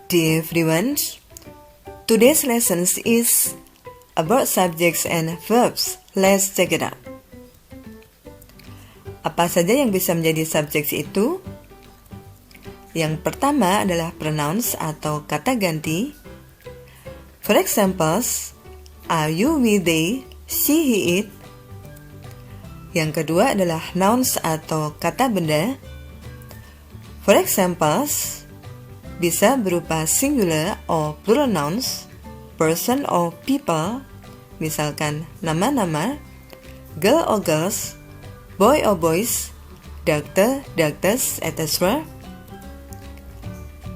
Dear everyone, today's lesson is about subjects and verbs. Let's check it out. Apa saja yang bisa menjadi subjects itu? Yang pertama adalah pronouns atau kata ganti. For examples, are you, we, they, she, he, it. Yang kedua adalah nouns atau kata benda. For examples, bisa berupa singular or plural nouns, person or people, misalkan nama-nama, girl or girls, boy or boys, doctor, doctors, etc.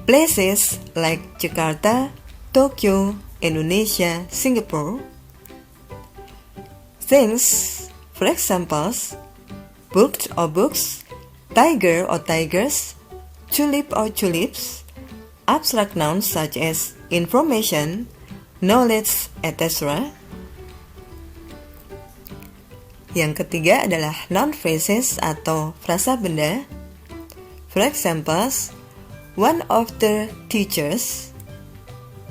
Places like Jakarta, Tokyo, Indonesia, Singapore. Things, for examples, books or books, tiger or tigers, tulip or tulips, abstract nouns such as information, knowledge, etc. Yang ketiga adalah noun phrases atau frasa benda. For examples, one of the teachers,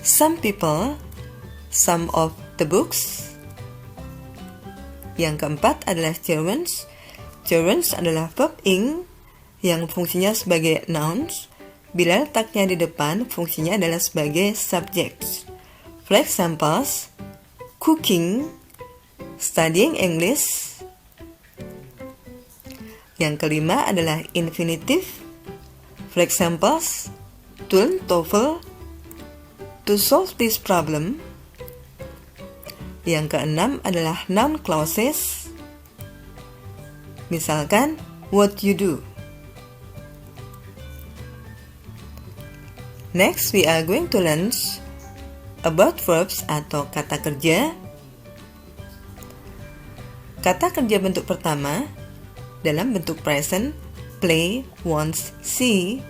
some people, some of the books. Yang keempat adalah gerunds. Gerunds adalah verb ing yang fungsinya sebagai nouns. Bila letaknya di depan, fungsinya adalah sebagai subjects. For examples, cooking, studying English. Yang kelima adalah infinitive. For examples, to learn TOEFL, to solve this problem. Yang keenam adalah noun clauses. Misalkan, what you do. Next, we are going to learn about verbs atau kata kerja. Kata kerja bentuk pertama dalam bentuk present, play, wants, see.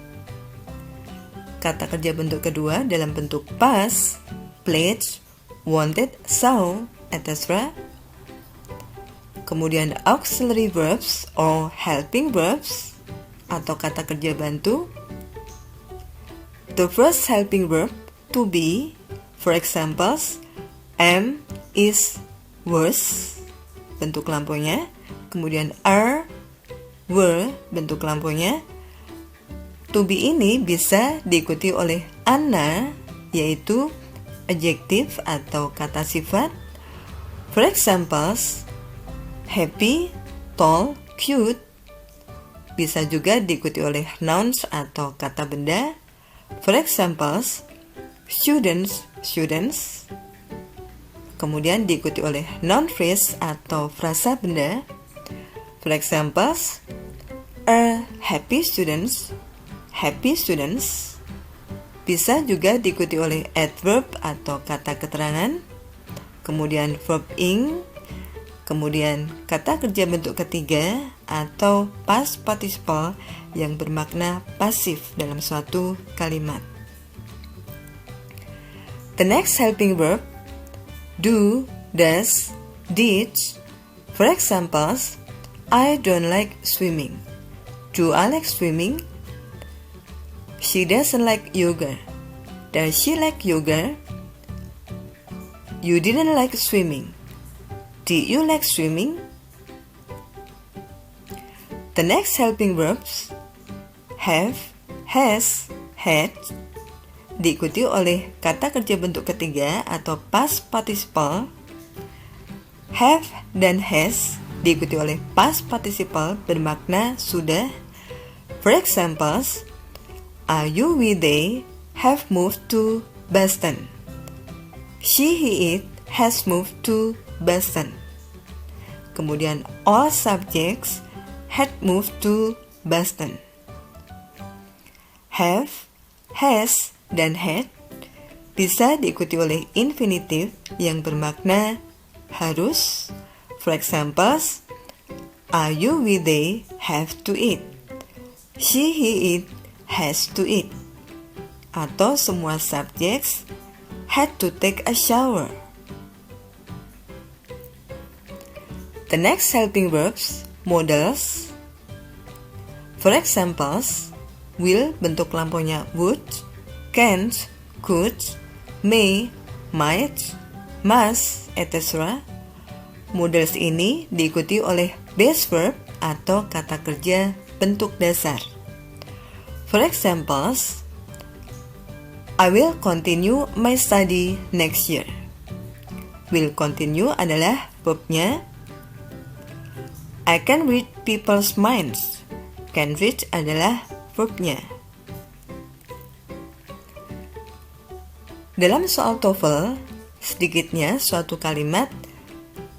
Kata kerja bentuk kedua dalam bentuk past, played, wanted, saw, etc. Kemudian auxiliary verbs or helping verbs atau kata kerja bantu. The first helping verb, to be, for examples, am, is, was, bentuk lampunya. Kemudian are, were, bentuk lampunya. To be ini bisa diikuti oleh ana, yaitu adjektif atau kata sifat. For examples, happy, tall, cute. Bisa juga diikuti oleh nouns atau kata benda. For examples, students, students. Kemudian diikuti oleh noun phrase atau frasa benda. For examples, are happy students, happy students. Bisa juga diikuti oleh adverb atau kata keterangan. Kemudian verb ing. Kemudian kata kerja bentuk ketiga atau past participle yang bermakna pasif dalam suatu kalimat. The next helping verb, do, does, did. For examples, I don't like swimming. Do I like swimming? She doesn't like yoga. Does she like yoga? You didn't like swimming. Did you like swimming? The next helping verbs, have, has, had, diikuti oleh kata kerja bentuk ketiga atau past participle. Have dan has diikuti oleh past participle bermakna sudah. For examples, are you, we, they have moved to Boston. She, he, it has moved to Boston. Kemudian all subjects had moved to Boston. Have, has, dan had bisa diikuti oleh infinitive yang bermakna harus. For examples, are you, we, they have to eat. She, he, it has to eat. Atau semua subjects had to take a shower. The next helping verbs, modals. For examples, will bentuk lampunya would, can't, could, may, might, must, etc. Models ini diikuti oleh base verb atau kata kerja bentuk dasar. For examples, I will continue my study next year. Will continue adalah verbnya. I can read people's minds. Can read adalah verbnya. Dalam soal TOEFL, sedikitnya suatu kalimat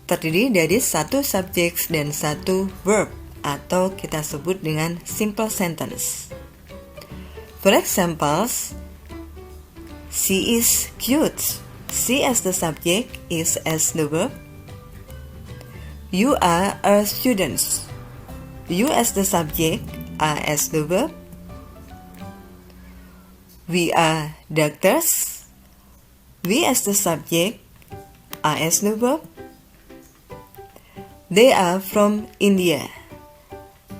terdiri dari satu subjek dan satu verb, atau kita sebut dengan simple sentence. For examples, she is cute. She as the subject, is as the verb. You are a student. You as the subject, are as the verb. We are doctors. We as the subject, are as the verb. They are from India.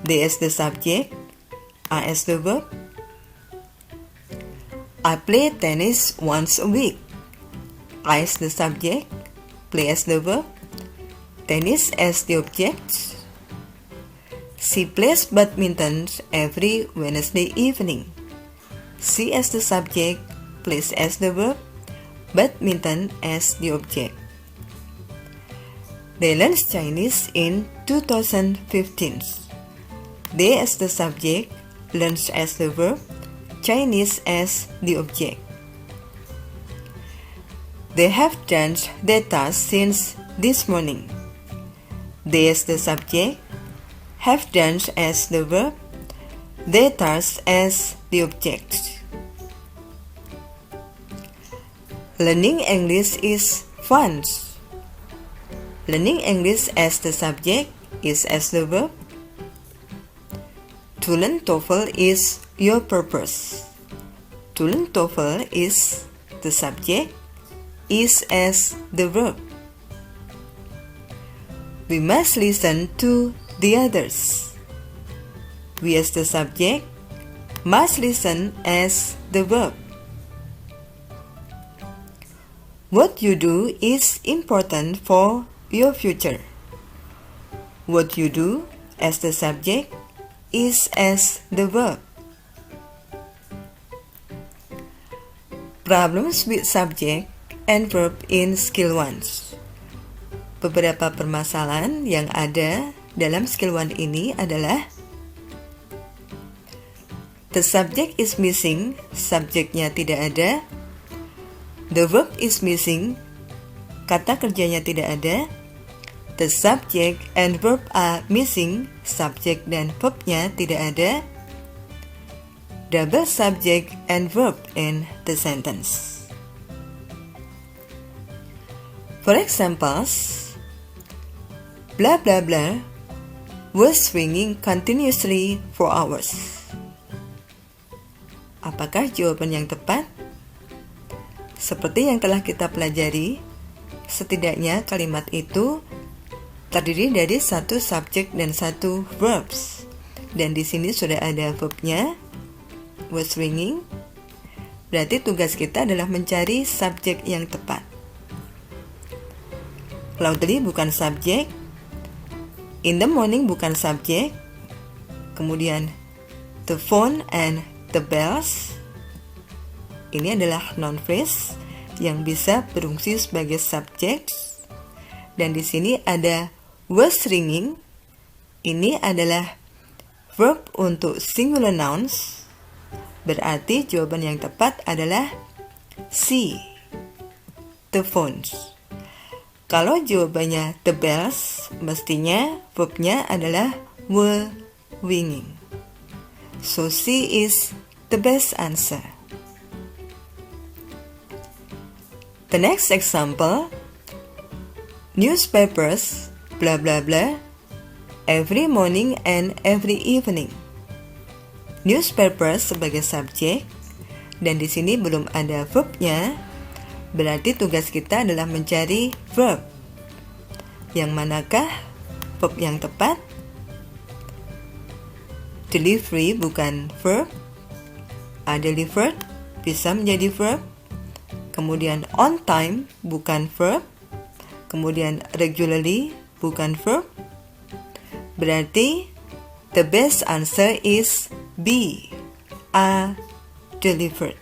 They as the subject, are as the verb. I play tennis once a week. I as the subject, play as the verb. Tennis as the object. She plays badminton every Wednesday evening. She as the subject, plays as the verb. Badminton as the object. They learned Chinese in 2015. They as the subject, learns as the verb, Chinese as the object. They have done their task since this morning. They as the subject, have done as the verb, their task as the object. Learning English is fun. Learning English as the subject, is as the verb. To learn TOEFL is your purpose. To learn TOEFL is the subject, is as the verb. We must listen to the others. We as the subject, must listen as the verb. What you do is important for your future. What you do as the subject, is as the verb. Problems with subject and verb in skill 1. Beberapa permasalahan yang ada dalam skill 1 ini adalah the subject is missing, subjeknya tidak ada. The verb is missing, kata kerjanya tidak ada. The subject and verb are missing, subjek dan verbnya tidak ada. Double subject and verb in the sentence. For examples, blah blah blah was swinging continuously for hours. Apakah jawaban yang tepat? Seperti yang telah kita pelajari, setidaknya kalimat itu terdiri dari satu subjek dan satu verbs. Dan di sini sudah ada verbnya, was swinging. Berarti tugas kita adalah mencari subjek yang tepat. Loudly bukan subjek, in the morning bukan subjek, kemudian the phone and the bells, ini adalah noun phrase yang bisa berfungsi sebagai subjek. Dan di sini ada was ringing, ini adalah verb untuk singular nouns, berarti jawaban yang tepat adalah C, the phones. Kalau jawabannya the bells, mestinya verbnya adalah were ringing. So C is the best answer. The next example, newspapers, blah blah blah, every morning and every evening. Newspapers sebagai subjek, dan di sini belum ada verbnya, berarti tugas kita adalah mencari verb. Yang manakah verb yang tepat? Delivery bukan verb. Delivered bisa menjadi verb. kemudian on time bukan verb, kemudian regularly bukan verb. Berarti the best answer is B, are delivered.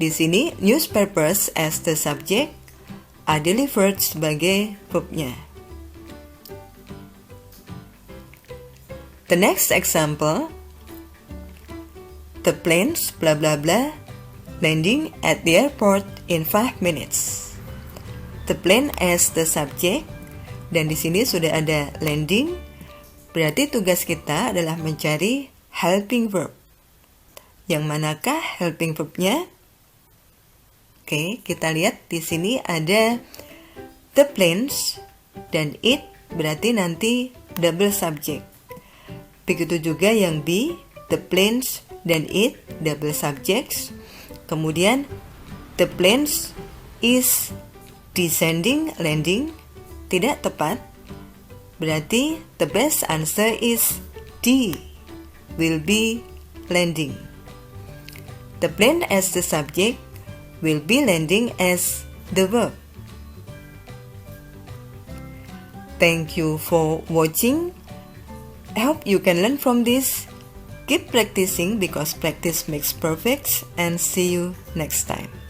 Di sini newspapers as the subject, are delivered sebagai verbnya. The next example, the planes blah blah blah landing at the airport in 5 minutes. The plane as the subject, dan di sini sudah ada landing. Berarti tugas kita adalah mencari helping verb. Yang manakah helping verbnya? Oke, kita lihat di sini ada the planes dan it, berarti nanti double subject. Begitu juga yang B, the planes dan it double subjects. Kemudian the planes is descending, landing, tidak tepat. Berarti the best answer is D, will be landing. The plane as the subject will be landing as the verb. Thank you for watching. I hope you can learn from this. Keep practicing because practice makes perfect, and see you next time.